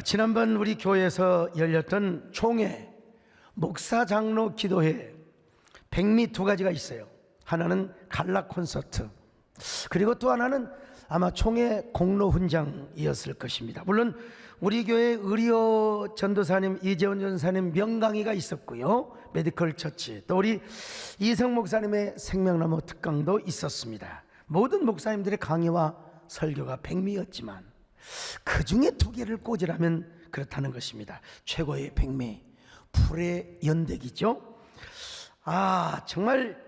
지난번 우리 교회에서 열렸던 총회 목사 장로 기도회 백미 두 가지가 있어요. 하나는 갈라 콘서트, 그리고 또 하나는 아마 총회 공로 훈장이었을 것입니다. 물론 우리 교회 의리오 전도사님, 이재원 전사님 명강의가 있었고요, 메디컬 처치, 또 우리 이성 목사님의 생명나무 특강도 있었습니다. 모든 목사님들의 강의와 설교가 백미였지만 그 중에 두 개를 꽂으라면 그렇다는 것입니다. 최고의 백미, 불의 연대기죠. 정말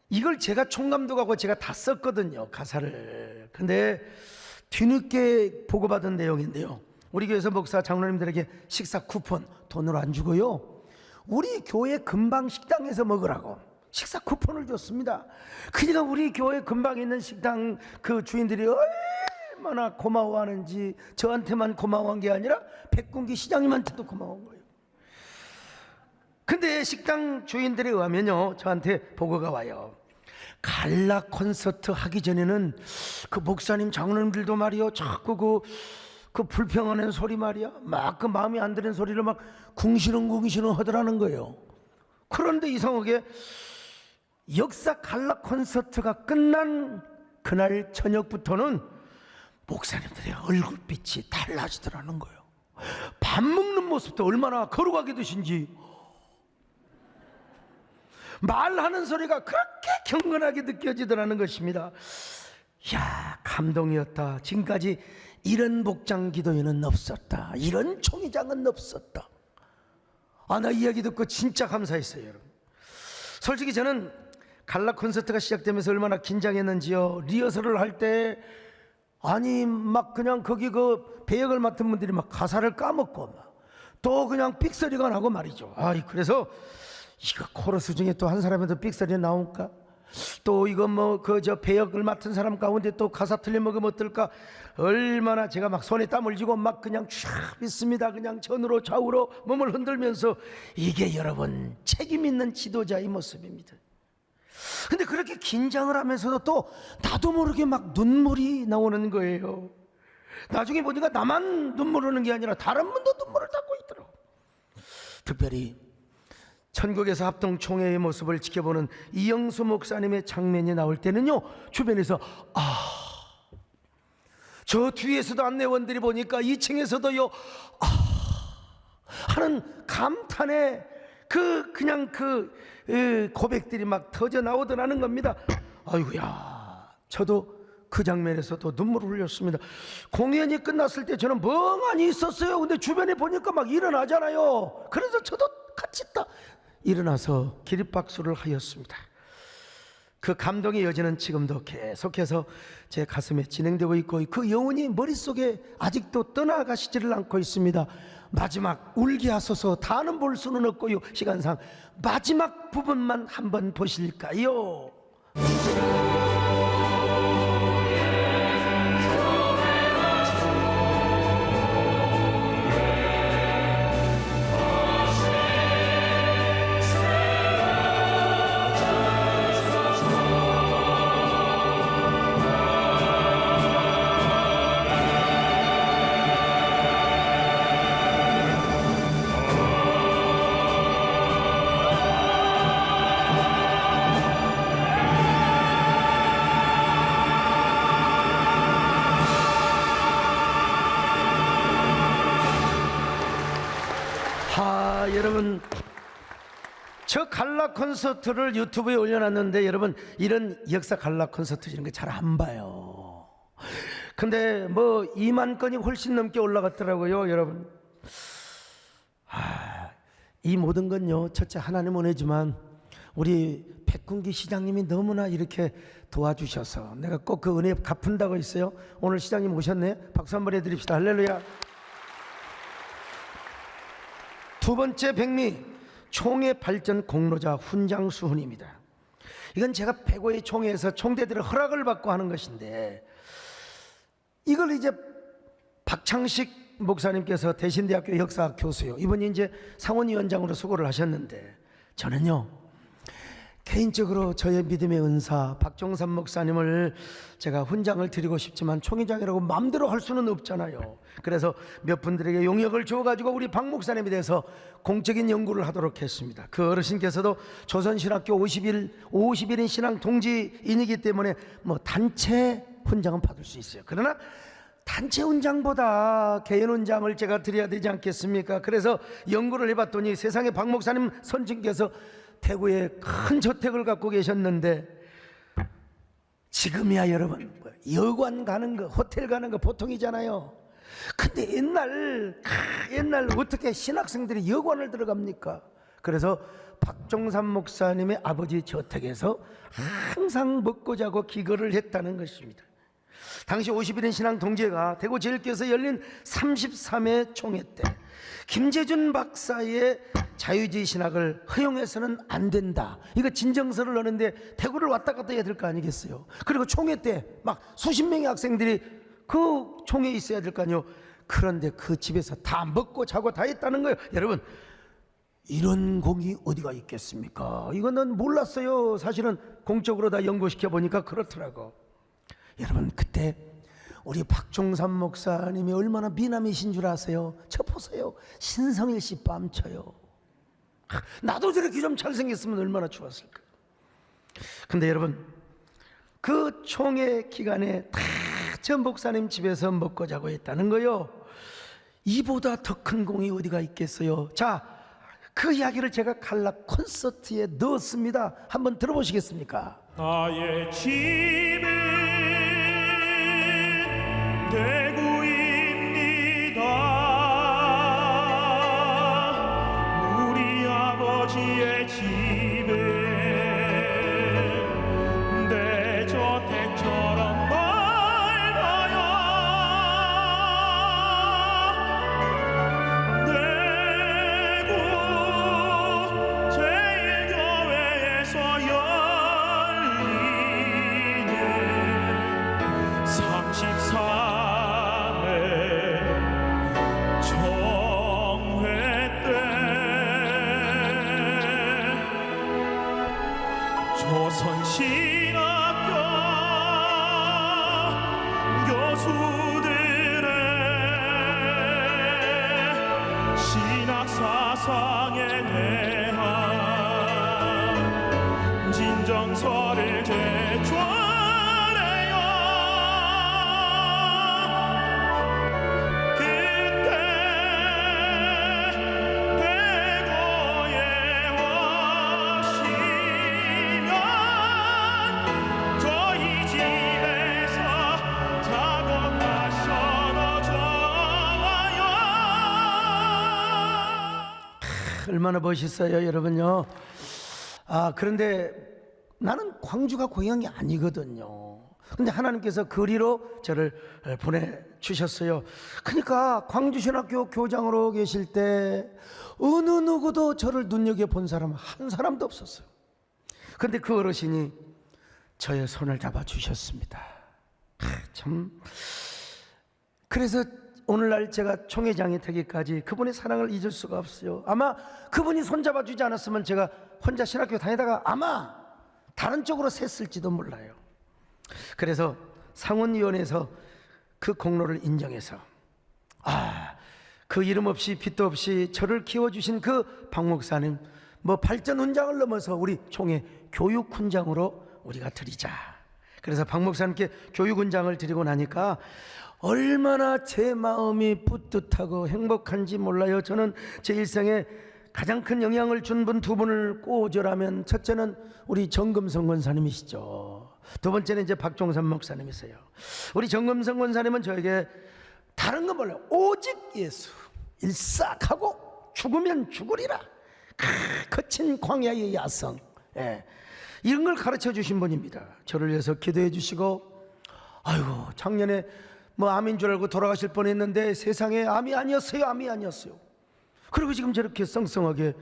이걸 제가 총감독하고 제가 다 썼거든요, 가사를. 근데 뒤늦게 보고받은 내용인데요, 우리 교회에서 목사 장로님들에게 식사 쿠폰 돈으로 안 주고요, 우리 교회 근방 식당에서 먹으라고 식사 쿠폰을 줬습니다. 그러니까 우리 교회 근방에 있는 식당 그 주인들이 얼마나 고마워하는지, 저한테만 고마워한 게 아니라 백군기 시장님한테도 고마운 거예요. 근데 식당 주인들에 의하면요, 저한테 보고가 와요. 갈라 콘서트 하기 전에는 그 목사님 장로님들도 말이요, 자꾸 그 불평하는 소리 말이야, 막 그 마음에 안 드는 소리를 막 궁시렁궁시렁 하더라는 거예요. 그런데 이상하게 역사 갈라 콘서트가 끝난 그날 저녁부터는 목사님들의 얼굴빛이 달라지더라는 거예요. 밥 먹는 모습도 얼마나 거룩하게 드신지, 말하는 소리가 그렇게 경건하게 느껴지더라는 것입니다. 이야, 감동이었다. 지금까지 이런 목장 기도회는 없었다, 이런 총회장은 없었다. 나 이야기 듣고 진짜 감사했어요, 여러분. 솔직히 저는 갈라 콘서트가 시작되면서 얼마나 긴장했는지요. 리허설을 할 때 막 그냥 거기 그 배역을 맡은 분들이 막 가사를 까먹고 또 그냥 삑소리가 나고 말이죠. 그래서 이거 코러스 중에 또 한 사람에도 삑소리 나올까? 또 이거 배역을 맡은 사람 가운데 또 가사 틀려먹으면 어떨까? 얼마나 제가 막 손에 땀을 쥐고 막 그냥 쫙 있습니다. 그냥 전으로 좌우로 몸을 흔들면서, 이게 여러분 책임 있는 지도자의 모습입니다. 근데 그렇게 긴장을 하면서도 또 나도 모르게 막 눈물이 나오는 거예요. 나중에 보니까 나만 눈물 흐르는 게 아니라 다른 분도 눈물을 닦고 있더라고. 특별히 천국에서 합동총회의 모습을 지켜보는 이영수 목사님의 장면이 나올 때는요, 주변에서 저 뒤에서도 안내원들이 보니까 2층에서도요 하는 감탄의 그냥 고백들이 막 터져 나오더라는 겁니다. 아이고야, 저도 그 장면에서도 눈물을 흘렸습니다. 공연이 끝났을 때 저는 멍하니 있었어요. 근데 주변에 보니까 막 일어나잖아요. 그래서 저도 같이 딱 일어나서 기립박수를 하였습니다. 그 감동의 여지는 지금도 계속해서 제 가슴에 진행되고 있고, 그 여운이 머릿속에 아직도 떠나가시지를 않고 있습니다. 마지막 울게 하소서, 다는 볼 수는 없고요, 시간상 마지막 부분만 한번 보실까요? 여러분, 저 갈라 콘서트를 유튜브에 올려놨는데 여러분, 이런 역사 갈라 콘서트 이런 거 잘 안 봐요. 근데 2만 건이 훨씬 넘게 올라갔더라고요, 여러분. 이 모든 건요, 첫째 하나님 은혜지만 우리 백군기 시장님이 너무나 이렇게 도와주셔서 내가 꼭 그 은혜 갚은다고 했어요. 오늘 시장님 오셨네. 박수 한번 해드립시다. 할렐루야. 두 번째 백미, 총회 발전 공로자 훈장 수훈입니다. 이건 제가 백오의 총회에서 총대들의 허락을 받고 하는 것인데, 이걸 이제 박창식 목사님께서 대신대학교 역사 교수요, 이분이 이제 상원위원장으로 수고를 하셨는데, 저는요 개인적으로 저의 믿음의 은사 박종삼 목사님을 제가 훈장을 드리고 싶지만 총회장이라고 마음대로 할 수는 없잖아요. 그래서 몇 분들에게 용역을 주어가지고 우리 박 목사님에 대해서 공적인 연구를 하도록 했습니다. 그 어르신께서도 조선신학교 50일인 신앙 동지인이기 때문에 뭐 단체 훈장은 받을 수 있어요. 그러나 단체 훈장보다 개인 훈장을 제가 드려야 되지 않겠습니까? 그래서 연구를 해봤더니 세상에 박 목사님 선친께서 대구에 큰 저택을 갖고 계셨는데 지금이야 여러분 여관 가는 거 호텔 가는 거 보통이잖아요. 근데 옛날 어떻게 신학생들이 여관을 들어갑니까? 그래서 박종삼 목사님의 아버지 저택에서 항상 먹고 자고 기거를 했다는 것입니다. 당시 50일인 신앙 동지회가 대구 제일교회에서 열린 33회 총회 때 김재준 박사의 자유주의 신학을 허용해서는 안 된다, 이거 진정서를 넣는데 대구를 왔다 갔다 해야 될 거 아니겠어요? 그리고 총회 때 막 수십 명의 학생들이 그 총회에 있어야 될 거 아니에요? 그런데 그 집에서 다 먹고 자고 다 했다는 거예요. 여러분, 이런 공이 어디가 있겠습니까? 이거는 몰랐어요. 사실은 공적으로 다 연구시켜 보니까 그렇더라고. 여러분, 그때 우리 박종삼 목사님이 얼마나 미남이신 줄 아세요? 저 보세요. 신성일 씨 뺨쳐요. 나도 저렇게 좀 잘생겼으면 얼마나 좋았을까. 근데 여러분, 그 총회 기간에 다 전 목사님 집에서 먹고 자고 했다는 거요. 이보다 더 큰 공이 어디가 있겠어요? 자, 그 이야기를 제가 칼락 콘서트에 넣었습니다. 한번 들어보시겠습니까? 나의 집은 대구입니다. 우리 아버지의 집은 내 저택처럼 조선신학교 교수들의 신학사상에 대한 진정서를 제출해요. 그때 대구에 오시면 저희 집에서 자고 가셔도 좋아요. 얼마나 멋있어요, 여러분요. 그런데 나는 광주가 고향이 아니거든요. 근데 하나님께서 거리로 저를 보내주셨어요. 그러니까 광주신학교 교장으로 계실 때 어느 누구도 저를 눈여겨본 사람 한 사람도 없었어요. 근데 그 어르신이 저의 손을 잡아주셨습니다. 참. 그래서 오늘날 제가 총회장이 되기까지 그분의 사랑을 잊을 수가 없어요. 아마 그분이 손잡아주지 않았으면 제가 혼자 신학교 다니다가 아마 다른 쪽으로 샜을지도 몰라요. 그래서 상원위원회에서 그 공로를 인정해서 그 이름 없이 빛도 없이 저를 키워주신 그 박 목사님, 뭐 발전 훈장을 넘어서 우리 총회 교육 훈장으로 우리가 드리자. 그래서 박 목사님께 교육 훈장을 드리고 나니까 얼마나 제 마음이 뿌듯하고 행복한지 몰라요. 저는 제 일생에 가장 큰 영향을 준 분 두 분을 꼽으라면, 첫째는 우리 정금성 권사님이시죠. 두 번째는 이제 박종삼 목사님이세요. 우리 정금성 권사님은 저에게 다른 건 몰라요. 오직 예수, 일싹하고 죽으면 죽으리라, 거친 광야의 야성, 이런 걸 가르쳐 주신 분입니다. 저를 위해서 기도해 주시고, 아이고 작년에 뭐 암인 줄 알고 돌아가실 뻔했는데 세상에 암이 아니었어요. 그리고 지금 저렇게 썽썽하게,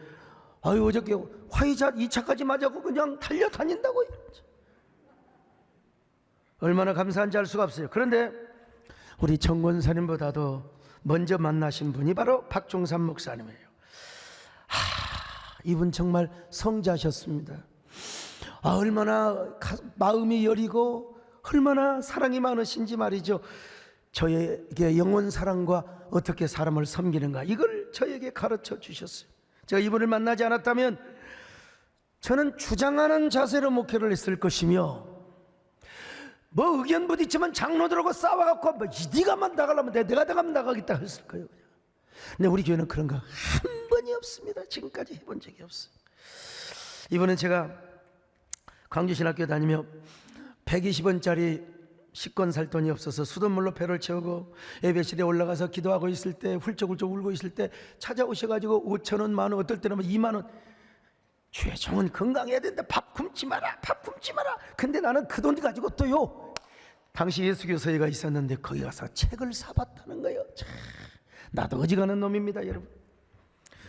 어저께 화이자 2차까지 맞았고 그냥 달려다닌다고요. 얼마나 감사한지 알 수가 없어요. 그런데 우리 정 권사님보다도 먼저 만나신 분이 바로 박종삼 목사님이에요. 이분 정말 성자셨습니다. 얼마나 마음이 여리고 얼마나 사랑이 많으신지 말이죠. 저에게 영원 사랑과 어떻게 사람을 섬기는가, 이걸 저에게 가르쳐 주셨어요. 제가 이분을 만나지 않았다면 저는 주장하는 자세로 목회를 했을 것이며, 뭐 의견 부딪히면 장로들하고 싸워갖고 뭐 네가만 나가려면 내가 나가면 나가겠다 했을 거예요. 근데 우리 교회는 그런 거 한 번이 없습니다. 지금까지 해본 적이 없어요. 이번엔 제가 광주신학교 다니며 120원짜리 식권 살 돈이 없어서 수돗물로 배를 채우고 예배실에 올라가서 기도하고 있을 때, 훌쩍훌쩍 울고 있을 때 찾아오셔가지고 5,000원, 만원, 어떨 때는 2만원, 주의 종은 건강해야 된다, 밥 굶지 마라, 밥 굶지 마라. 근데 나는 그 돈 가지고 또요, 당시 예수교서회가 있었는데 거기 가서 책을 사봤다는 거예요. 참, 나도 어지간한 놈입니다, 여러분.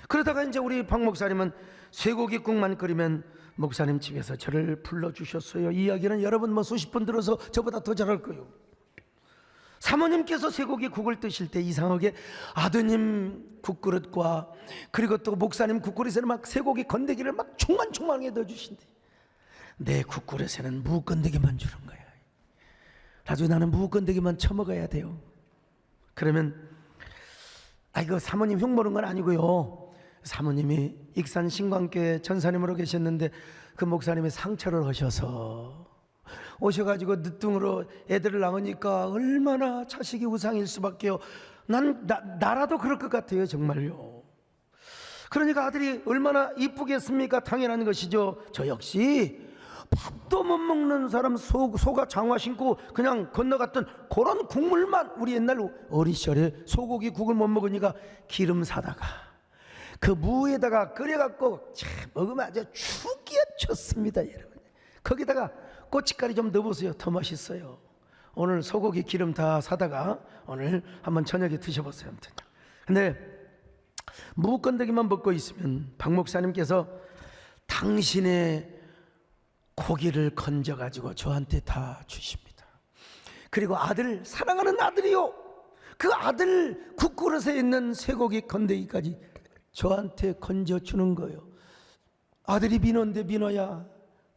그러다가 이제 우리 박 목사님은 쇠고기국만 끓이면 목사님 집에서 저를 불러주셨어요. 이 이야기는 여러분 뭐 수십 번 들어서 저보다 더 잘할 거예요. 사모님께서 쇠고기국을 드실 때 이상하게 아드님 국그릇과 그리고 또 목사님 국그릇에는 막 쇠고기 건더기를 막 총만총만하게 넣어주신대. 내 국그릇에는 무 건더기만 주는 거야. 나중에 나는 무 건더기만 처먹어야 돼요. 그러면 이거 사모님 흉보는 건 아니고요, 사모님이 익산 신광교회 전사님으로 계셨는데 그 목사님이 상처를 하셔서 오셔가지고 늦둥으로 애들을 낳으니까 얼마나 자식이 우상일 수밖에요. 나라도 그럴 것 같아요, 정말요. 그러니까 아들이 얼마나 이쁘겠습니까? 당연한 것이죠. 저 역시 밥도 못 먹는 사람, 소가 장화 신고 그냥 건너갔던 그런 국물만, 우리 옛날 어린 시절에 소고기 국을 못 먹으니까 기름 사다가 그 무에다가 끓여갖고 참 먹으면 아주 죽이야 좋습니다, 여러분. 거기다가 고춧가루 좀 넣어보세요. 더 맛있어요. 오늘 소고기 기름 다 사다가 오늘 한번 저녁에 드셔보세요. 아무튼. 근데 무 건더기만 먹고 있으면 박 목사님께서 당신의 고기를 건져가지고 저한테 다 주십니다. 그리고 아들, 사랑하는 아들이요, 그 아들 국그릇에 있는 쇠고기 건더기까지 저한테 건져주는 거예요. 아들이 민호인데, 민호야,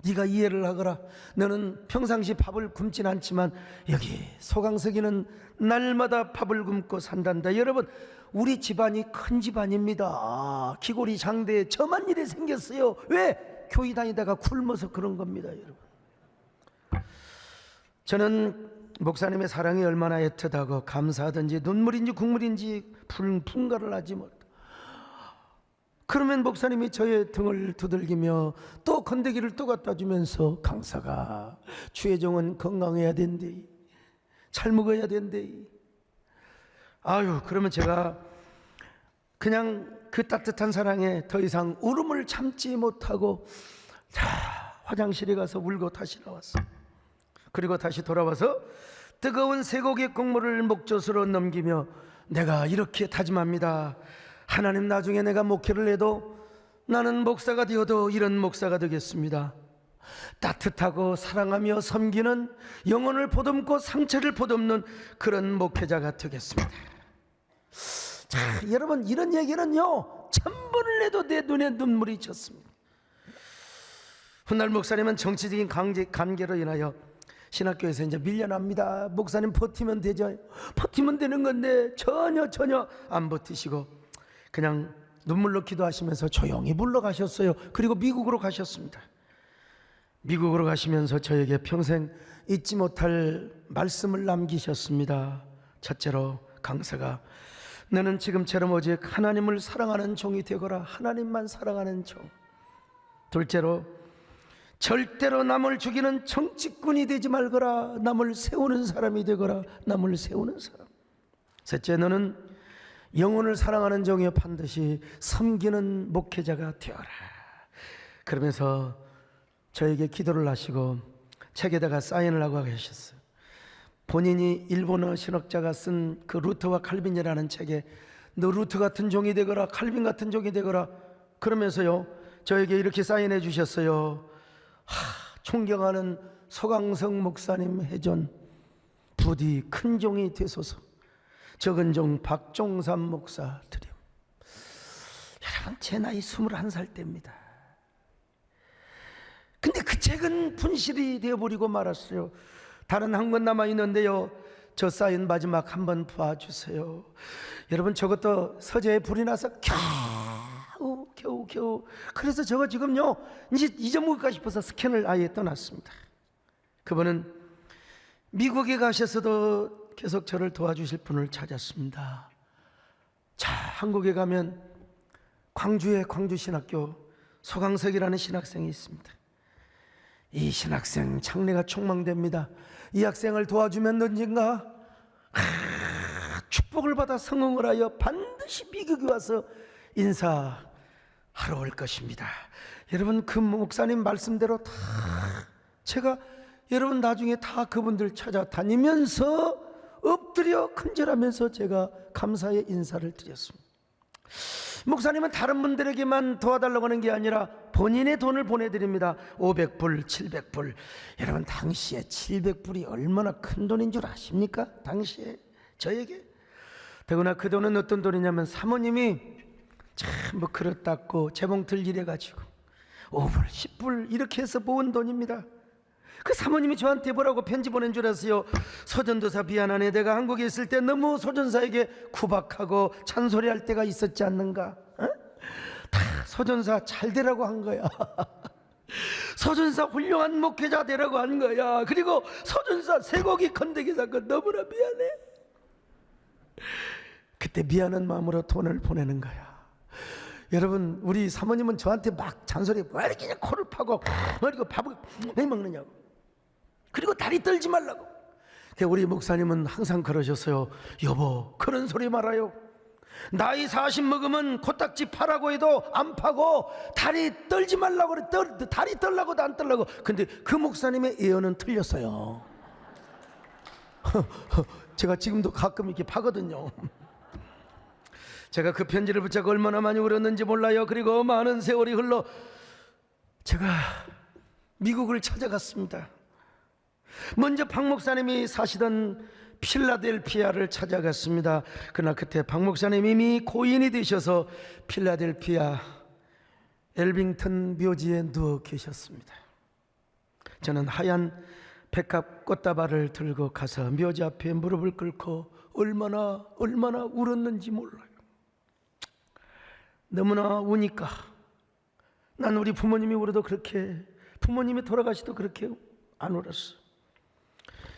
네가 이해를 하거라. 너는 평상시 밥을 굶진 않지만 여기 소강석이는 날마다 밥을 굶고 산단다. 여러분, 우리 집안이 큰 집안입니다. 기골이 장대에 저만 일이 생겼어요. 왜? 교회 다니다가 굶어서 그런 겁니다, 여러분. 저는 목사님의 사랑이 얼마나 애틋하고 감사하든지 눈물인지 국물인지 분가를 하지 못. 그러면 목사님이 저의 등을 두들기며 또 건더기를 또 갖다 주면서, 강사가 주의 종은 건강해야 된대, 잘 먹어야 된대. 아유, 그러면 제가 그냥 그 따뜻한 사랑에 더 이상 울음을 참지 못하고 화장실에 가서 울고 다시 나왔어요. 그리고 다시 돌아와서 뜨거운 쇠고기 국물을 목젖으로 넘기며 내가 이렇게 다짐합니다. 하나님, 나중에 내가 목회를 해도 나는 목사가 되어도 이런 목사가 되겠습니다. 따뜻하고 사랑하며 섬기는, 영혼을 보듬고 상처를 보듬는 그런 목회자가 되겠습니다. 자, 여러분, 이런 얘기는요 1000번을 해도 내 눈에 눈물이 졌습니다. 훗날 목사님은 정치적인 관계로 인하여 신학교에서 이제 밀려납니다. 목사님 버티면 되죠. 버티면 되는 건데 전혀 안 버티시고 그냥 눈물로 기도하시면서 조용히 물러가셨어요. 그리고 미국으로 가셨습니다. 미국으로 가시면서 저에게 평생 잊지 못할 말씀을 남기셨습니다. 첫째로, 강사가 너는 지금처럼 오직 하나님을 사랑하는 종이 되거라. 하나님만 사랑하는 종. 둘째로, 절대로 남을 죽이는 정치꾼이 되지 말거라. 남을 세우는 사람이 되거라. 남을 세우는 사람. 셋째, 너는 영혼을 사랑하는 종이여 반드시 섬기는 목회자가 되어라. 그러면서 저에게 기도를 하시고 책에다가 사인을 하고 계셨어요. 본인이 일본어 신학자가 쓴 그 루터와 칼빈이라는 책에 너 루터 같은 종이 되거라, 칼빈 같은 종이 되거라, 그러면서요 저에게 이렇게 사인해 주셨어요. 존경하는 소강성 목사님 해전, 부디 큰 종이 되소서. 적은 종 박종삼 목사 드림. 여러분, 제 나이 21살 때입니다. 근데 그 그 책은 분실이 되어버리고 말았어요. 다른 한 권 남아있는데요, 저 쌓인 마지막 한번 봐주세요. 여러분, 저것도 서재에 불이 나서 겨우 그래서 저거 지금요 이제 잊어먹을까 싶어서 스캔을 아예 떠났습니다. 그분은 미국에 가셔서도 계속 저를 도와주실 분을 찾았습니다. 자, 한국에 가면 광주에 광주신학교 소강석이라는 신학생이 있습니다. 이 신학생 장래가 촉망됩니다. 이 학생을 도와주면 언젠가 축복을 받아 성공을 하여 반드시 미국에 와서 인사하러 올 것입니다. 여러분, 그 목사님 말씀대로 다 제가 여러분 나중에 다 그분들 찾아다니면서 엎드려 큰절하면서 제가 감사의 인사를 드렸습니다. 목사님은 다른 분들에게만 도와달라고 하는 게 아니라 본인의 돈을 보내드립니다. 500불, 700불. 여러분, 당시에 700불이 얼마나 큰 돈인 줄 아십니까? 당시에 저에게. 더구나 그 돈은 어떤 돈이냐면 사모님이 참 뭐 그릇 닦고 재봉틀 일해가지고 5불, 10불 이렇게 해서 모은 돈입니다. 그 사모님이 저한테 뭐라고 편지 보낸 줄 아세요? 소전도사 미안하네, 내가 한국에 있을 때 너무 소전사에게 구박하고 잔소리할 때가 있었지 않는가? 어? 다 소전사 잘 되라고 한 거야. 소전사 훌륭한 목회자 되라고 한 거야. 그리고 소전사 쇠고기 건더기 사건 너무나 미안해. 그때 미안한 마음으로 돈을 보내는 거야. 여러분, 우리 사모님은 저한테 막 잔소리, 왜 이렇게 코를 파고 그리고 밥을 왜 먹느냐고, 그리고 다리 떨지 말라고. 우리 목사님은 항상 그러셨어요. 여보, 그런 소리 말아요. 나이 40 먹으면 코딱지 파라고 해도 안 파고 다리 떨지 말라고 그래. 다리 떨라고도 안 떨라고. 근데 그 목사님의 예언은 틀렸어요. 제가 지금도 가끔 이렇게 파거든요. 제가 그 편지를 붙잡고 얼마나 많이 울었는지 몰라요. 그리고 많은 세월이 흘러 제가 미국을 찾아갔습니다. 먼저 박 목사님이 사시던 필라델피아를 찾아갔습니다. 그러나 그때 박 목사님이 이미 고인이 되셔서 필라델피아 엘빙턴 묘지에 누워 계셨습니다. 저는 하얀 백합 꽃다발을 들고 가서 묘지 앞에 무릎을 꿇고 얼마나 울었는지 몰라요. 너무나 우니까. 난 우리 부모님이 울어도 그렇게, 부모님이 돌아가시도 그렇게 안 울었어.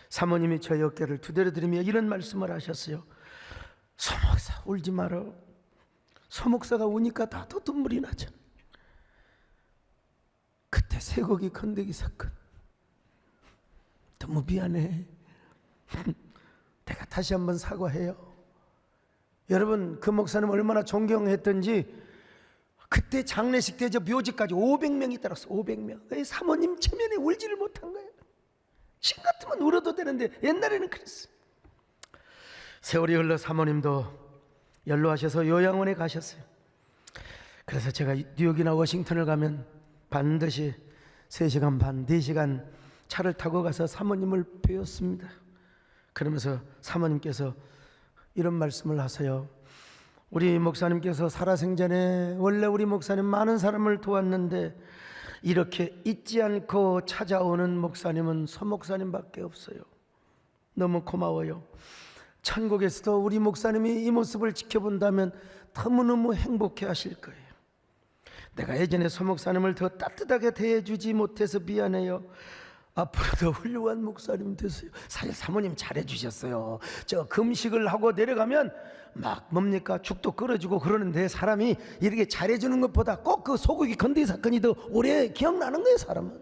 사모님이 저의 어깨를 두드려드리며 이런 말씀을 하셨어요. 소목사, 울지 마라. 소목사가 우니까 나도 눈물이 나잖아. 그때 쇠고기 건더기 사건 너무 미안해. 내가 다시 한번 사과해요. 여러분, 그 목사님 얼마나 존경했던지 그때 장례식 때 저 묘지까지 500명이 따랐어. 500명. 사모님 체면에 울지를 못한 거예요. 지금 같으면 울어도 되는데 옛날에는 그랬어. 세월이 흘러 사모님도 연로하셔서 요양원에 가셨어요. 그래서 제가 뉴욕이나 워싱턴을 가면 반드시 3시간 반, 4시간 차를 타고 가서 사모님을 뵈었습니다. 그러면서 사모님께서 이런 말씀을 하세요. 우리 목사님께서 살아생전에 원래 우리 목사님 많은 사람을 도왔는데 이렇게 잊지 않고 찾아오는 목사님은 서 목사님밖에 없어요. 너무 고마워요. 천국에서도 우리 목사님이 이 모습을 지켜본다면 너무너무 행복해 하실 거예요. 내가 예전에 서 목사님을 더 따뜻하게 대해주지 못해서 미안해요. 앞으로도 훌륭한 목사님 되세요. 사실 사모님 잘해주셨어요. 저 금식을 하고 내려가면 막 뭡니까 죽도 끓여주고 그러는데 사람이 이렇게 잘해주는 것보다 꼭 그 소고기 건더기 사건이 더 오래 기억나는 거예요. 사람은.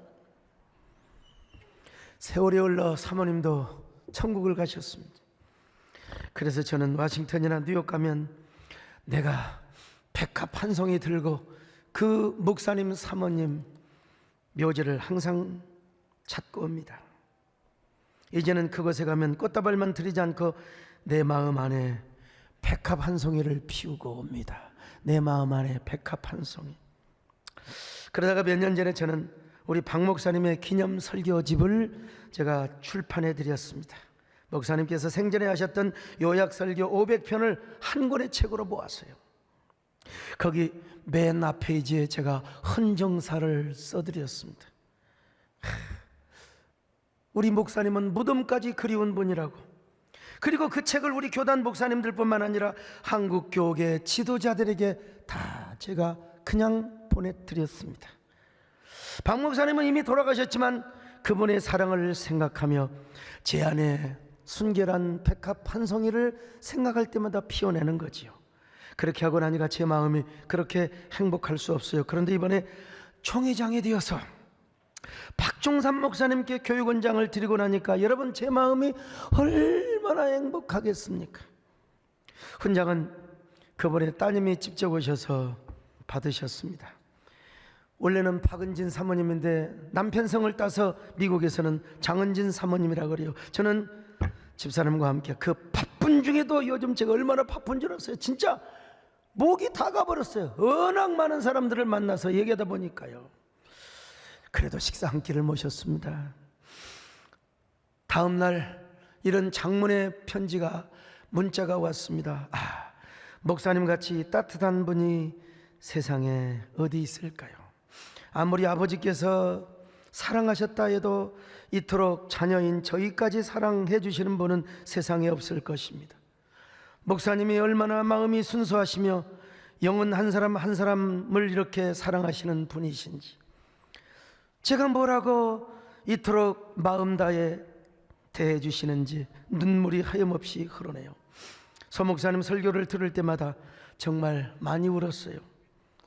세월이 흘러 사모님도 천국을 가셨습니다. 그래서 저는 워싱턴이나 뉴욕 가면 내가 백합 한 송이 들고 그 목사님 사모님 묘지를 항상 찾고 옵니다. 이제는 그곳에 가면 꽃다발만 들이지 않고 내 마음 안에 백합 한 송이를 피우고 옵니다. 내 마음 안에 백합 한 송이. 그러다가 몇 년 전에 저는 우리 박 목사님의 기념 설교집을 제가 출판해 드렸습니다. 목사님께서 생전에 하셨던 요약 설교 500편을 한 권의 책으로 모았어요. 거기 맨 앞 페이지에 제가 헌정사를 써드렸습니다. 우리 목사님은 무덤까지 그리운 분이라고. 그리고 그 책을 우리 교단 목사님들뿐만 아니라 한국 교계 지도자들에게 다 제가 그냥 보내드렸습니다. 박 목사님은 이미 돌아가셨지만 그분의 사랑을 생각하며 제 안에 순결한 백합 한 송이를 생각할 때마다 피워내는 거지요. 그렇게 하고 나니까 제 마음이 그렇게 행복할 수 없어요. 그런데 이번에 총회장이 되어서 박종삼 목사님께 교육원장을 드리고 나니까 여러분, 제 마음이 얼마나 행복하겠습니까? 훈장은 그분의 따님이 직접 오셔서 받으셨습니다. 원래는 박은진 사모님인데 남편 성을 따서 미국에서는 장은진 사모님이라고 그래요. 저는 집사람과 함께 그 바쁜 중에도 요즘 제가 얼마나 바쁜 줄 아세요? 진짜 목이 다 가버렸어요. 워낙 많은 사람들을 만나서 얘기하다 보니까요. 그래도 식사 한 끼를 모셨습니다. 다음 날 이런 장문의 편지가, 문자가 왔습니다. 목사님 같이 따뜻한 분이 세상에 어디 있을까요? 아무리 아버지께서 사랑하셨다 해도 이토록 자녀인 저희까지 사랑해 주시는 분은 세상에 없을 것입니다. 목사님이 얼마나 마음이 순수하시며 영혼 한 사람 한 사람을 이렇게 사랑하시는 분이신지, 제가 뭐라고 이토록 마음 다해 대해 주시는지 눈물이 하염없이 흐르네요. 소 목사님 설교를 들을 때마다 정말 많이 울었어요.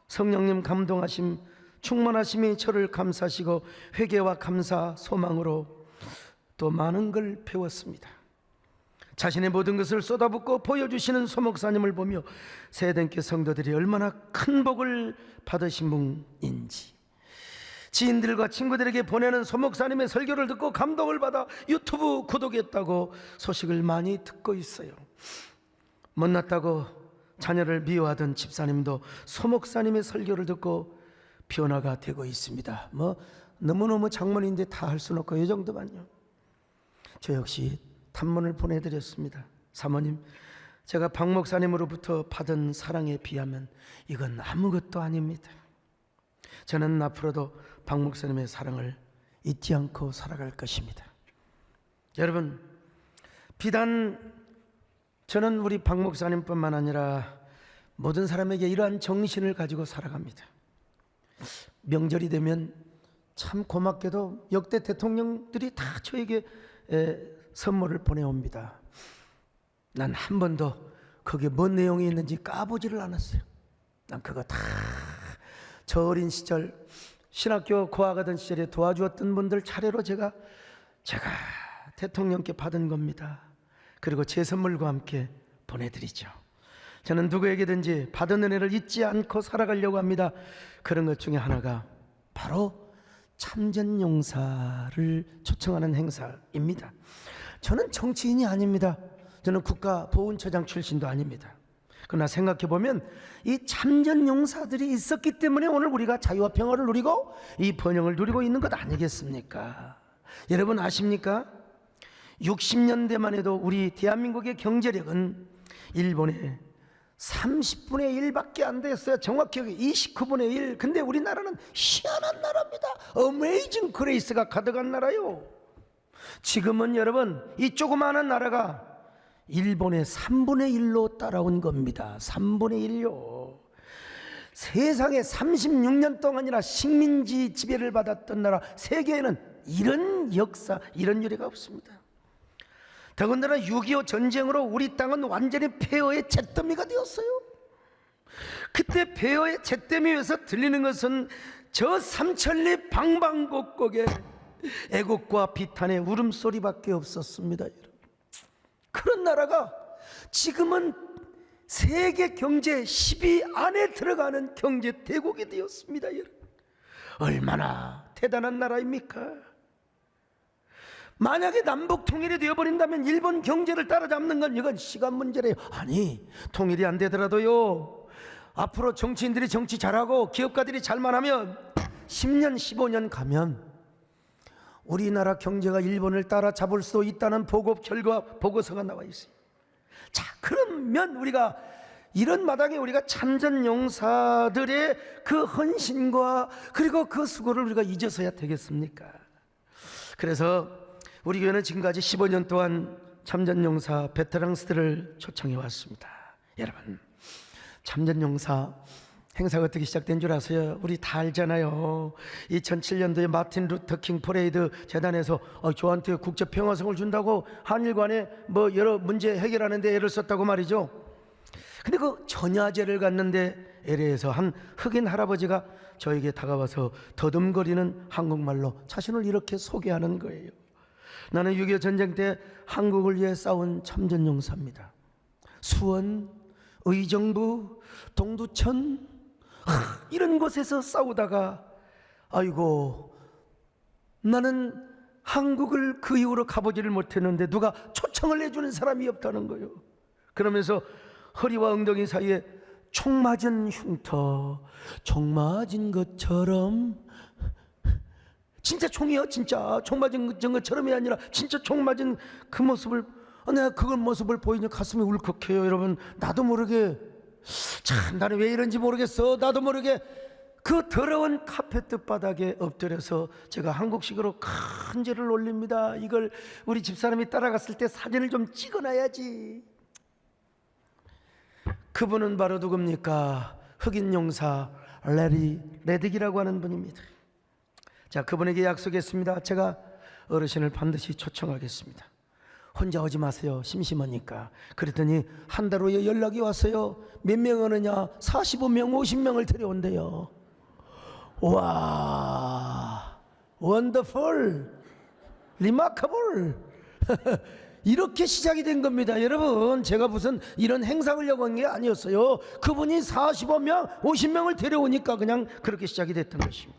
성령님 감동하심, 충만하심이 저를 감싸시고 회개와 감사, 소망으로 또 많은 걸 배웠습니다. 자신의 모든 것을 쏟아붓고 보여주시는 소 목사님을 보며 세대께 성도들이 얼마나 큰 복을 받으신 분인지, 지인들과 친구들에게 보내는 소 목사님의 설교를 듣고 감동을 받아 유튜브 구독했다고 소식을 많이 듣고 있어요. 못났다고 자녀를 미워하던 집사님도 소 목사님의 설교를 듣고 변화가 되고 있습니다. 너무너무 장문인데 다 할 수는 없고 이 정도만요. 저 역시 단문을 보내드렸습니다. 사모님, 제가 박 목사님으로부터 받은 사랑에 비하면 이건 아무것도 아닙니다. 저는 앞으로도 박 목사님의 사랑을 잊지 않고 살아갈 것입니다. 여러분, 비단 저는 우리 박 목사님뿐만 아니라 모든 사람에게 이러한 정신을 가지고 살아갑니다. 명절이 되면 참 고맙게도 역대 대통령들이 다 저에게 선물을 보내옵니다. 난 한 번도 거기에 뭔 내용이 있는지 까보지를 않았어요. 난 그거 다 저 어린 시절 신학교 고아가던 시절에 도와주었던 분들 차례로 제가 대통령께 받은 겁니다. 그리고 제 선물과 함께 보내드리죠. 저는 누구에게든지 받은 은혜를 잊지 않고 살아가려고 합니다. 그런 것 중에 하나가 바로 참전용사를 초청하는 행사입니다. 저는 정치인이 아닙니다. 저는 국가보훈처장 출신도 아닙니다. 그러나 생각해보면 이 참전용사들이 있었기 때문에 오늘 우리가 자유와 평화를 누리고 이 번영을 누리고 있는 것 아니겠습니까? 여러분 아십니까? 60년대만 해도 우리 대한민국의 경제력은 일본의 30분의 1밖에 안 됐어요. 정확히 29분의 1. 근데 우리나라는 희한한 나라입니다. 어메이징 그레이스가 가득한 나라요. 지금은 여러분 이 조그마한 나라가 일본의 3분의 1로 따라온 겁니다. 3분의 1요. 세상에 36년 동안이나 식민지 지배를 받았던 나라, 세계에는 이런 역사, 이런 유래가 없습니다. 더군다나 6.25 전쟁으로 우리 땅은 완전히 폐허의 잿더미가 되었어요. 그때 폐허의 잿더미에서 들리는 것은 저 삼천리 방방곡곡에 애곡과 비탄의 울음소리밖에 없었습니다. 여러분. 그런 나라가 지금은 세계 경제 10위 안에 들어가는 경제 대국이 되었습니다. 여러분. 얼마나 대단한 나라입니까? 만약에 남북 통일이 되어버린다면 일본 경제를 따라잡는 건 이건 시간 문제래요. 아니, 통일이 안 되더라도요, 앞으로 정치인들이 정치 잘하고 기업가들이 잘만 하면 10년 15년 가면 우리나라 경제가 일본을 따라잡을 수 있다는 보고 결과 보고서가 나와 있어요. 자, 그러면 우리가 이런 마당에 우리가 참전용사들의 그 헌신과 그리고 그 수고를 우리가 잊어서야 되겠습니까? 그래서 우리 교회는 지금까지 15년 동안 참전용사 베테랑스들을 초청해 왔습니다. 여러분, 참전용사 행사가 어떻게 시작된 줄 아세요? 우리 다 알잖아요. 2007년도에 마틴 루터킹 퍼레이드 재단에서 저한테 국제평화상을 준다고 한일 간에 뭐 여러 문제 해결하는 데 애를 썼다고 말이죠. 근데 그 전야제를 갔는데 LA에서 한 흑인 할아버지가 저에게 다가와서 더듬거리는 한국말로 자신을 이렇게 소개하는 거예요. 나는 6.25 전쟁 때 한국을 위해 싸운 참전용사입니다. 수원, 의정부, 동두천 이런 곳에서 싸우다가 아이고 나는 한국을 그 이후로 가보지를 못했는데 누가 초청을 해주는 사람이 없다는 거예요. 그러면서 허리와 엉덩이 사이에 총 맞은 흉터, 총 맞은 것처럼, 진짜 총이요, 진짜 총 맞은 것처럼이 아니라 진짜 총 맞은 그 모습을, 내가 그 모습을 보이니 가슴이 울컥해요. 여러분, 나도 모르게 참 나는 왜 이런지 모르겠어. 나도 모르게 그 더러운 카페트 바닥에 엎드려서 제가 한국식으로 큰 절을 올립니다. 이걸 우리 집사람이 따라갔을 때 사진을 좀 찍어놔야지. 그분은 바로 누굽니까? 흑인 용사 레리 레딕이라고 하는 분입니다. 자, 그분에게 약속했습니다. 제가 어르신을 반드시 초청하겠습니다. 혼자 오지 마세요. 심심하니까. 그랬더니 한 달 후에 연락이 왔어요. 몇 명 오느냐? 45명, 50명을 데려온대요. 와, 원더풀, 리마커블. 이렇게 시작이 된 겁니다. 여러분, 제가 무슨 이런 행사를 여건 게 아니었어요. 그분이 45명, 50명을 데려오니까 그냥 그렇게 시작이 됐던 것입니다.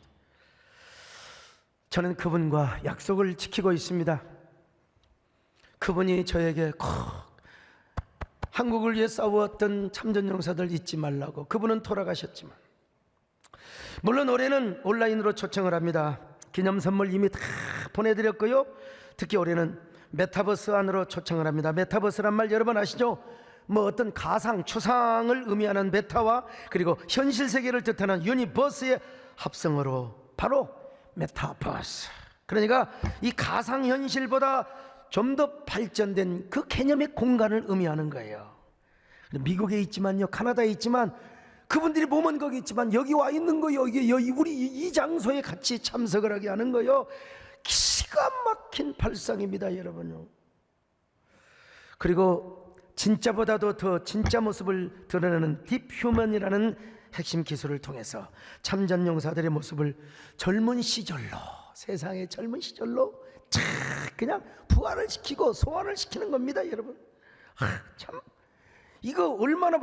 저는 그분과 약속을 지키고 있습니다. 그분이 저에게 꼭 한국을 위해 싸웠던 참전용사들 잊지 말라고. 그분은 돌아가셨지만 물론 올해는 온라인으로 초청을 합니다. 기념선물 이미 다 보내드렸고요. 특히 올해는 메타버스 안으로 초청을 합니다. 메타버스란 말 여러분 아시죠? 뭐 어떤 가상, 추상을 의미하는 메타와 그리고 현실 세계를 뜻하는 유니버스의 합성어로 바로 메타버스. 그러니까 이 가상현실보다 좀 더 발전된 그 개념의 공간을 의미하는 거예요. 미국에 있지만요, 카나다에 있지만 그분들이 몸은 거기 있지만 여기 와 있는 거예요. 여기 우리 이 장소에 같이 참석을 하게 하는 거예요. 기가 막힌 발상입니다, 여러분요. 그리고 진짜보다도 더 진짜 모습을 드러내는 딥휴먼이라는 핵심 기술을 통해서 참전용사들의 모습을 젊은 시절로, 세상의 젊은 시절로 참 그냥 부활을 시키고 소환을 시키는 겁니다, 여러분. 참 이거 얼마나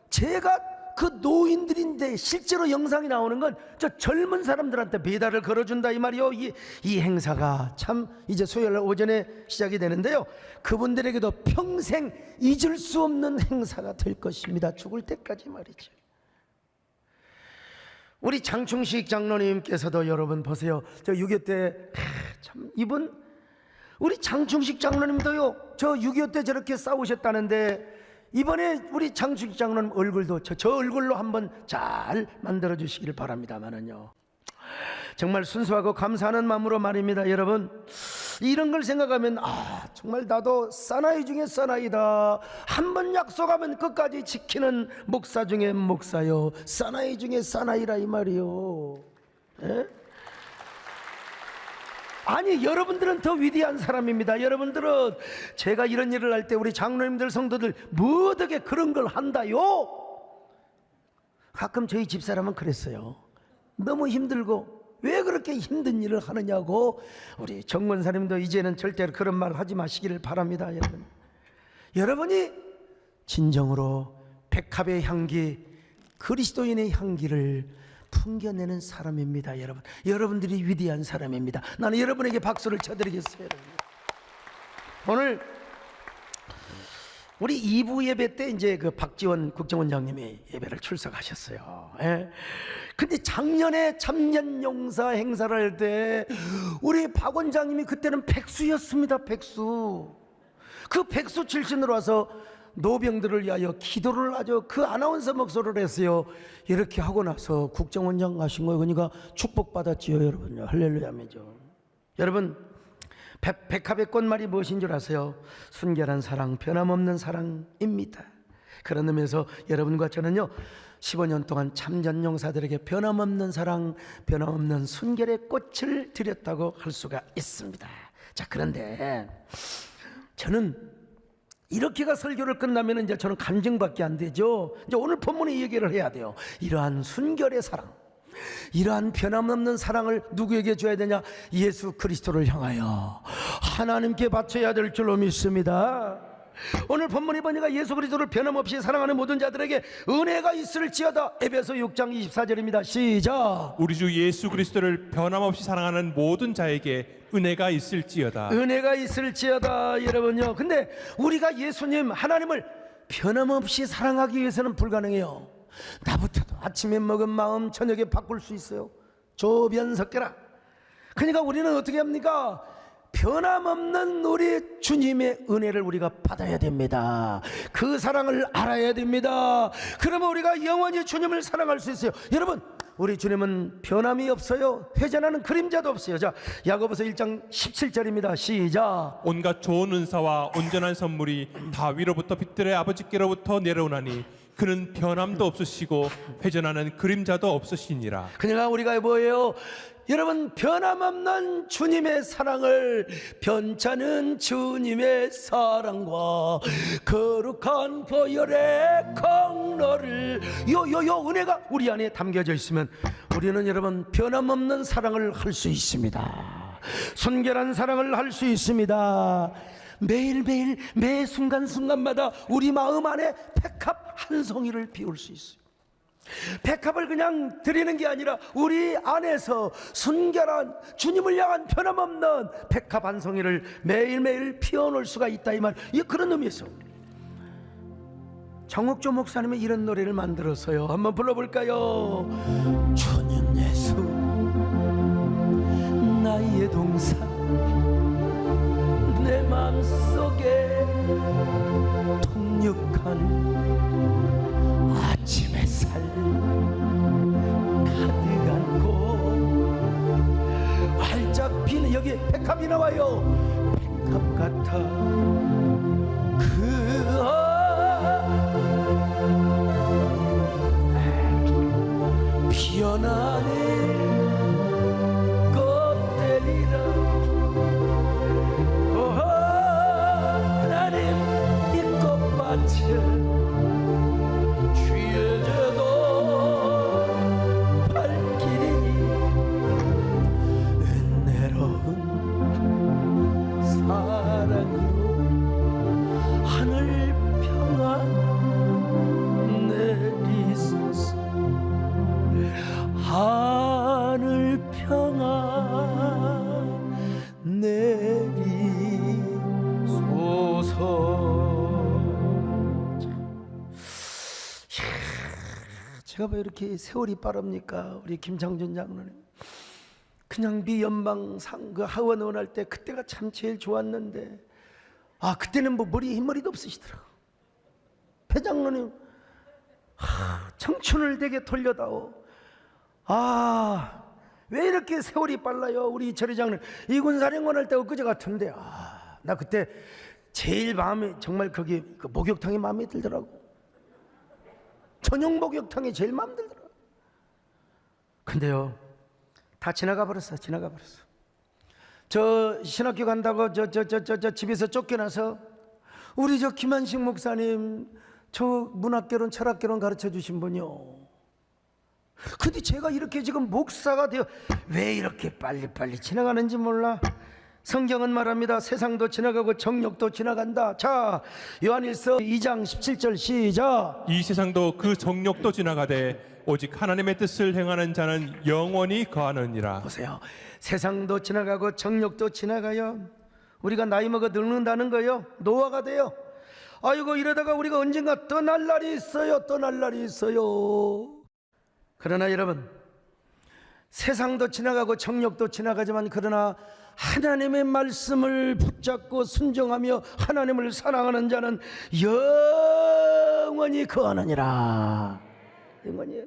제가 그 노인들인데 실제로 영상이 나오는 건 저 젊은 사람들한테 배달을 걸어준다 이 말이요. 이 행사가 참 이제 수요일 오전에 시작이 되는데요, 그분들에게도 평생 잊을 수 없는 행사가 될 것입니다. 죽을 때까지 말이죠. 우리 장충식 장로님께서도 여러분 보세요. 저 6.25 때 참 이분 우리 장충식 장로님도요, 저 6.25 때 저렇게 싸우셨다는데 이번에 우리 장충식 장로님 얼굴도 저 얼굴로 한번 잘 만들어 주시기를 바랍니다만은요, 정말 순수하고 감사하는 마음으로 말입니다. 여러분, 이런 걸 생각하면 정말 나도 사나이 중에 사나이다. 한번 약속하면 끝까지 지키는 목사 중에 목사요, 사나이 중에 사나이라 이 말이요. 에? 아니, 여러분들은 더 위대한 사람입니다. 여러분들은 제가 이런 일을 할 때 우리 장로님들 성도들 뭐 어떻게 그런 걸 한다요? 가끔 저희 집사람은 그랬어요. 너무 힘들고 왜 그렇게 힘든 일을 하느냐고. 우리 정권사님도 이제는 절대로 그런 말 하지 마시기를 바랍니다. 여러분, 여러분이 진정으로 백합의 향기, 그리스도인의 향기를 풍겨내는 사람입니다. 여러분, 여러분들이 위대한 사람입니다. 나는 여러분에게 박수를 쳐드리겠어요. 여러분. 오늘 우리 2부 예배 때 이제 그 박지원 국정원장님이 예배를 출석하셨어요. 예. 근데 작년에 참전용사 행사를 할 때 우리 박 원장님이 그때는 백수였습니다. 백수. 그 백수 출신으로 와서 노병들을 위하여 기도를 하죠. 그 아나운서 목소리를 했어요. 이렇게 하고 나서 국정원장 하신 거예요. 그러니까 축복받았지요, 여러분요. 할렐루야면죠. 여러분, 백합의 꽃말이 무엇인 줄 아세요? 순결한 사랑, 변함없는 사랑입니다. 그런 의미에서 여러분과 저는요 15년 동안 참전 용사들에게 변함없는 사랑, 변함없는 순결의 꽃을 드렸다고 할 수가 있습니다. 자, 그런데 저는 이렇게가 설교를 끝나면 이제 저는 간증밖에 안 되죠. 이제 오늘 본문에 이 얘기를 해야 돼요. 이러한 순결의 사랑, 이러한 변함없는 사랑을 누구에게 줘야 되냐? 예수 그리스도를 향하여 하나님께 바쳐야 될 줄로 믿습니다. 오늘 본문이 보니까 예수 그리스도를 변함없이 사랑하는 모든 자들에게 은혜가 있을지어다. 에베소 6장 24절입니다. 시작. 우리 주 예수 그리스도를 변함없이 사랑하는 모든 자에게 은혜가 있을지어다. 은혜가 있을지어다. 여러분요, 근데 우리가 예수님 하나님을 변함없이 사랑하기 위해서는 불가능해요. 나부터도 아침에 먹은 마음 저녁에 바꿀 수 있어요. 조변석계라. 그러니까 우리는 어떻게 합니까? 변함없는 우리 주님의 은혜를 우리가 받아야 됩니다. 그 사랑을 알아야 됩니다. 그러면 우리가 영원히 주님을 사랑할 수 있어요. 여러분, 우리 주님은 변함이 없어요. 회전하는 그림자도 없어요. 자, 야고보서 1장 17절입니다. 시작. 온갖 좋은 은사와 온전한 선물이 다 위로부터 빛들의 아버지께로부터 내려오나니 그는 변함도 없으시고 회전하는 그림자도 없으시니라. 그러니까 우리가 뭐예요? 여러분, 변함없는 주님의 사랑을, 변찮은 주님의 사랑과 거룩한 보혈의 강로를, 요 은혜가 우리 안에 담겨져 있으면 우리는 여러분 변함없는 사랑을 할 수 있습니다. 순결한 사랑을 할 수 있습니다. 매일매일 매 순간순간마다 우리 마음 안에 백합 한 송이를 피울 수 있어요. 백합을 그냥 드리는 게 아니라 우리 안에서 순결한 주님을 향한 변함없는 백합 한 송이를 매일매일 피워놓을 수가 있다, 이 말. 그런 의미에서 정옥조 목사님이 이런 노래를 만들었어요. 한번 불러볼까요? 주님 예수 나의 동산 내 마음속에 통육하는 아침 햇살 가득 안고 활짝 피는, 여기 백합이 나와요. 백합 같아 피어나는 꽃들이라. 하나님 이 꽃밭을 하늘 평안 내리소서. 제가 왜 이렇게 세월이 빠릅니까? 우리 김창준 장로님 그냥 미연방상 그 하원의원 할 때 그때가 참 제일 좋았는데, 그때는 뭐 흰머리도 없으시더라고. 배 장로님 청춘을 되게 돌려다오. 왜 이렇게 세월이 빨라요? 우리 이철희 장로님 이군사령관 할 때 엊그제 같은데, 나 그때 제일 마음에 정말 거기 그 목욕탕이 마음에 들더라고. 전용 목욕탕이 제일 마음에 들더라고. 근데요, 다 지나가 버렸어. 저 신학교 간다고 저 집에서 쫓겨나서 우리 저 김한식 목사님 저 문학개론 철학개론 가르쳐 주신 분이요. 근데 제가 이렇게 지금 목사가 되어 왜 이렇게 빨리빨리 지나가는지 몰라. 성경은 말합니다. 세상도 지나가고 정욕도 지나간다. 자, 요한일서 2장 17절 시작. 이 세상도 그 정욕도 지나가되 오직 하나님의 뜻을 행하는 자는 영원히 거하느니라. 보세요. 세상도 지나가고 정욕도 지나가요. 우리가 나이 먹어 늙는다는 거요, 노화가 돼요. 아이고, 이러다가 우리가 언젠가 떠날 날이 있어요. 그러나 여러분, 세상도 지나가고 정욕도 지나가지만 그러나 하나님의 말씀을 붙잡고 순종하며 하나님을 사랑하는 자는 영원히 거하느니라. 영원히.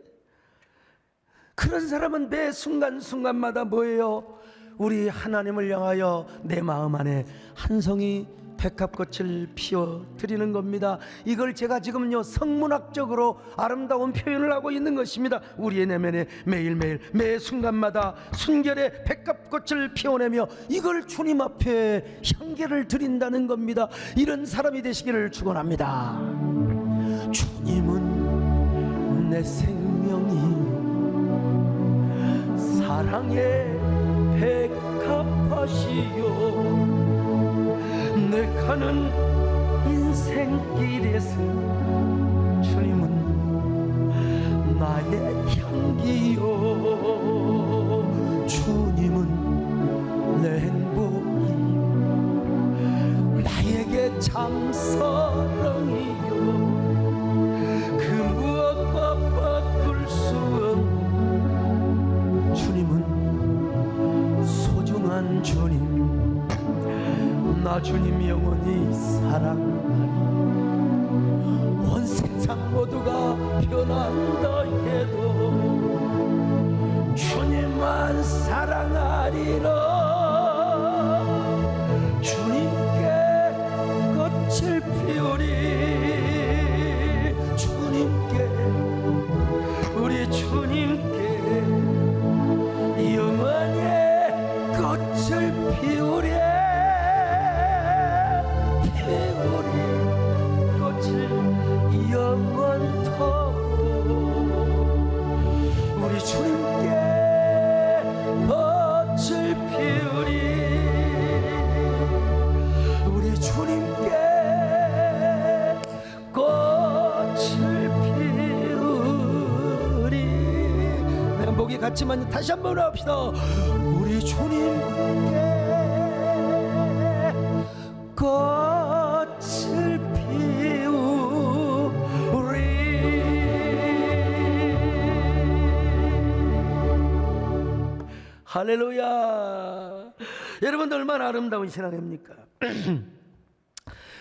그런 사람은 매 순간순간마다 뭐예요? 우리 하나님을 향하여 내 마음 안에 한 성이 백합꽃을 피워 드리는 겁니다. 이걸 제가 지금요 성문학적으로 아름다운 표현을 하고 있는 것입니다. 우리의 내면에 매일매일 매 순간마다 순결의 백합꽃을 피워내며 이걸 주님 앞에 향기를 드린다는 겁니다. 이런 사람이 되시기를 축원합니다. 주님은 내 생명이요 사랑의 백합하시요 내 가는 인생길에서 주님은 나의 향기요 주님은 내 행복이요 나에게 참 사랑이요 그 무엇과 바꿀 수 없는 주님은 소중한 주님 나 주님 영원히 사랑하리 온 세상 모두가 변한다 해도 주님만 사랑하리라 주님께 꽃을 피우리 주님께 우리 주님께 영원히 꽃을 피우리 우리 주님께 꽃을 피우리 우리 주님께 꽃을 피우리 내가 목이 갔지만 다시 한번 합시다. 우리 주님께 꽃을 피우리 할렐루야. 여러분들 얼마나 아름다운 신앙입니까?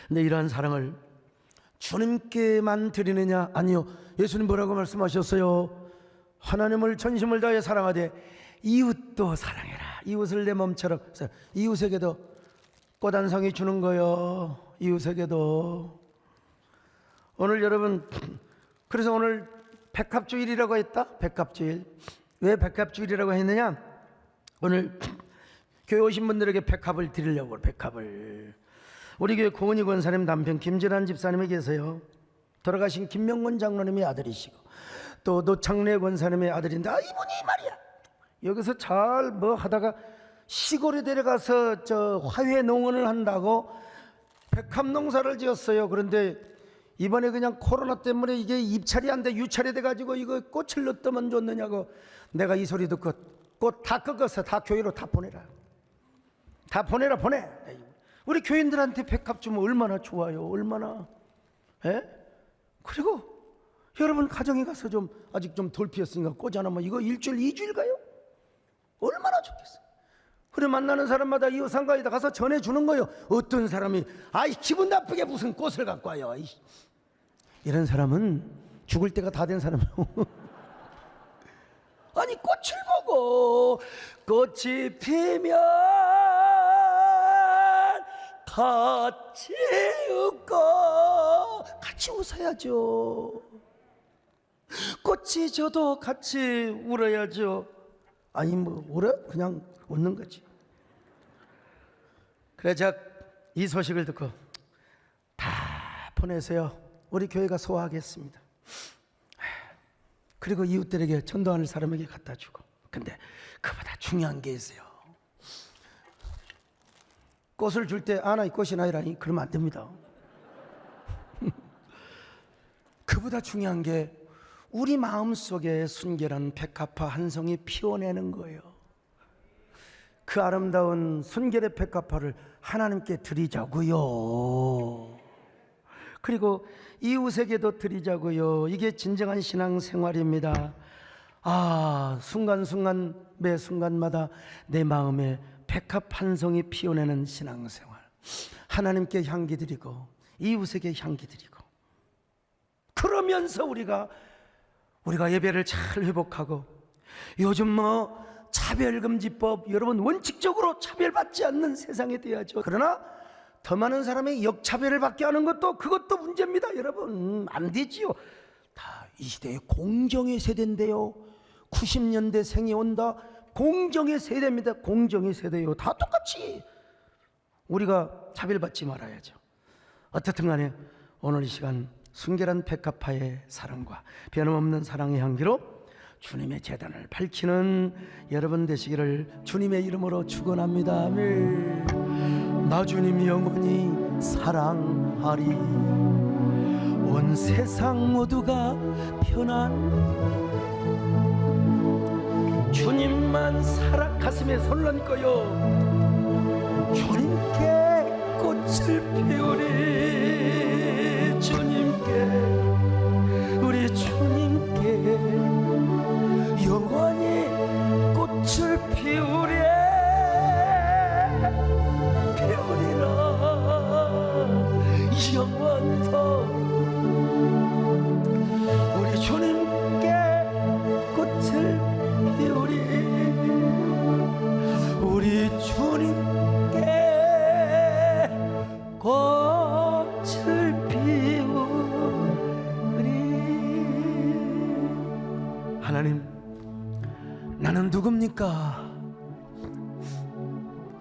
근데 이러한 사랑을 주님께만 드리느냐? 아니요. 예수님 뭐라고 말씀하셨어요? 하나님을 전심을 다해 사랑하되 이웃도 사랑해라. 이웃을 내 몸처럼. 이웃에게도 꽃 한 송이 주는 거요. 이웃에게도. 오늘 여러분 그래서 오늘 백합주일이라고 했다. 백합주일. 왜 백합주일이라고 했느냐? 오늘 교회 오신 분들에게 백합을 드리려고. 백합을 우리 교회 고은희 권사님 남편 김진환 집사님이 계세요. 돌아가신 김명곤 장로님의 아들이시고 또 노창래 권사님의 아들인데 이분이 말이야 여기서 잘 뭐 하다가 시골에 데려가서 저 화훼 농원을 한다고 백합 농사를 지었어요. 그런데 이번에 그냥 코로나 때문에 이게 입찰이 안 돼 유찰이 돼가지고 이거 꽃을 넣었더만 줬느냐고 내가 이 소리 듣고 꽃 다 꺾어서 다 교회로 다 보내라. 다 보내라 보내. 우리 교인들한테 백합 주면 얼마나 좋아요. 얼마나. 에? 그리고 여러분 가정에 가서 좀 아직 좀 덜 피었으니까 꽃 하나만 이거 일주일 2주일 가요. 얼마나 좋겠어. 그래 만나는 사람마다 이 상가에다 가서 전해주는 거예요. 어떤 사람이 아이 기분 나쁘게 무슨 꽃을 갖고 와요. 이런 사람은 죽을 때가 다 된 사람이에요. 아니 꽃을 보고 꽃이 피면 같이 웃고 같이 웃어야죠. 꽃이 져도 같이 울어야죠. 아니 뭐 울어? 그냥 웃는 거지. 그래 제가 이 소식을 듣고 다 보내세요. 우리 교회가 소화하겠습니다. 그리고 이웃들에게 전도하는 사람에게 갖다 주고. 근데 그보다 중요한 게 있어요. 꽃을 줄 때 나 이 꽃이 나이라니 그러면 안 됩니다. 그보다 중요한 게 우리 마음속에 순결한 백합화 한 송이 피워내는 거예요. 그 아름다운 순결의 백합화를 하나님께 드리자고요. 그리고 이웃에게도 드리자고요. 이게 진정한 신앙생활입니다. 순간순간 매 순간마다 내 마음에 백합 한 송이 피워내는 신앙생활. 하나님께 향기 드리고 이웃에게 향기 드리고 그러면서 우리가 예배를 잘 회복하고 요즘 뭐 차별금지법, 여러분 원칙적으로 차별받지 않는 세상이 돼야죠. 그러나 더 많은 사람의 역차별을 받게 하는 것도 그것도 문제입니다. 여러분 안 되지요. 다 이 시대의 공정의 세대인데요. 90년대 생이 온다. 공정의 세대입니다. 공정의 세대요. 다 똑같이 우리가 차별받지 말아야죠. 어떻든 간에 오늘 이 시간 순결한 백합화의 사랑과 변함없는 사랑의 향기로 주님의 재단을 밝히는 여러분 되시기를 주님의 이름으로 축원합니다. 아멘. 나 주님 영원히 사랑하리. 온 세상 모두가 편한 주님만 살아. 가슴에 손을 얹고요. 주님께 꽃을 피우리. 주님께, 우리 주님께 영원히 꽃을 피우리. 피우리라 영원토. 우리 주님께 꽃을 피우리. 우리 주님께 꽃을 피우리. 하나님, 나는 누굽니까?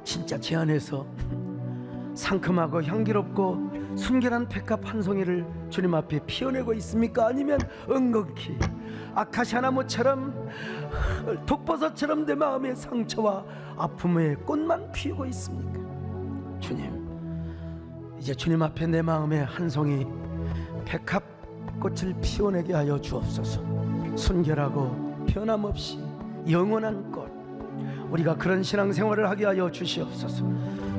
진짜 제 안에서 상큼하고 향기롭고 순결한 백합 한 송이를 주님 앞에 피워내고 있습니까? 아니면 엉겅퀴 아카시아 나무처럼 독버섯처럼 내 마음의 상처와 아픔의 꽃만 피우고 있습니까? 주님, 이제 주님 앞에 내 마음의 한 송이 백합 꽃을 피워내게 하여 주옵소서. 순결하고 변함없이 영원한 꽃, 우리가 그런 신앙생활을 하게 하여 주시옵소서.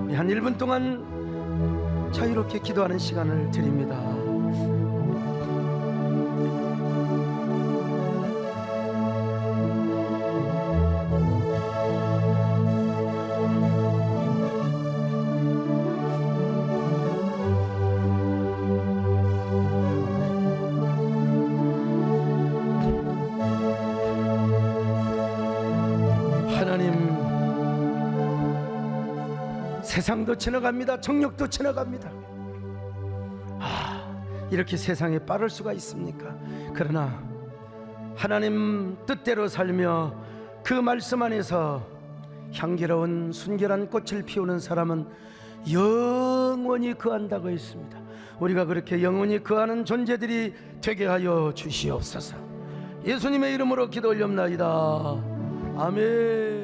우리 한 1분 동안 자유롭게 기도하는 시간을 드립니다. 하나님, 세상도 지나갑니다. 정력도 지나갑니다. 이렇게 세상에 빠를 수가 있습니까? 그러나 하나님 뜻대로 살며 그 말씀 안에서 향기로운 순결한 꽃을 피우는 사람은 영원히 거한다고 했습니다. 우리가 그렇게 영원히 거하는 존재들이 되게 하여 주시옵소서. 예수님의 이름으로 기도 올렵나이다. 아멘.